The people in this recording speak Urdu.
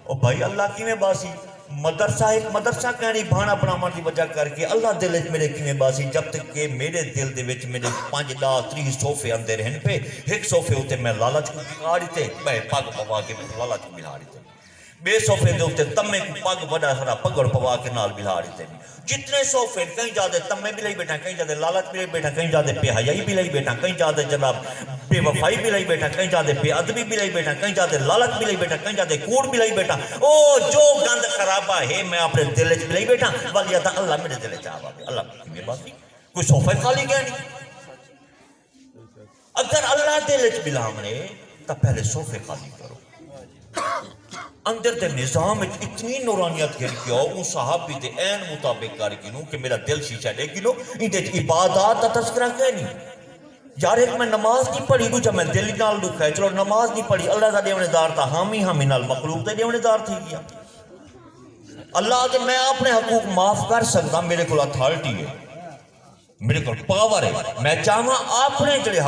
او بھائی اللہ کی میں باسی مدرسہ ایک مدرسہ کہنی بھانا بناون دی وجہ کر کے اللہ دل وچ میرے کیویں باسی جب تک کہ میرے دل دے وچ میرے 5-10 صوفے اندر رہن پہ ایک صوفے ہوتے میں لالچ کو بگاڑ دیتے میں پگ پوا کے لالچ کو بگاڑ دیتے بے صوفے دے ہوتے تمے کو پگ بڑا سارا پگڑ پوا کے نال بگاڑ دیتے جتنے صوفے کہیں زیادہ تمے بھی لئی بیٹھا کہیں زیادہ لالچ بھی لئی بیٹھا کہیں زیادہ بے حیائی بھی لئی بیٹھا کہیں زیادہ جناب بے وفائی بھی لئی بیٹھا کہیں زیادہ بے ادبی بھی لئی بیٹھا کہیں زیادہ لالچ بھی لئی بیٹھا کہیں زیادہ کوڑ بھی لئی بیٹھا او جو گند خرابہ ہے میں اپنے دل وچ بھی لئی بیٹھا ولی اللہ میرے دل وچ آوا اللہ کی مہربانی کوئی صوفہ خالی کیا نہیں اگر اللہ دل وچ بلاونے تو پہلے صوفے خالی کرو اندر دے نظام اتنی نورانیت گر کیا ان صحابی دے این مطابق کر گنو کہ میرا دل شیشہ دے گنو ان دے عبادات تا تذکرہ کہنی یار ایک میں نماز نہیں پڑھی گو جب میں دل نال دکھ ہے چلو نماز نہیں پڑھی اللہ کا دیونے دار تھا حامی نال مخلوق دے دیونے دار تھی گیا اللہ کہ میں اپنے حقوق معاف کر سکتا میرے کو اتھارٹی ہے میرے کو پاور ہے میں چاہاں اپنے جڑے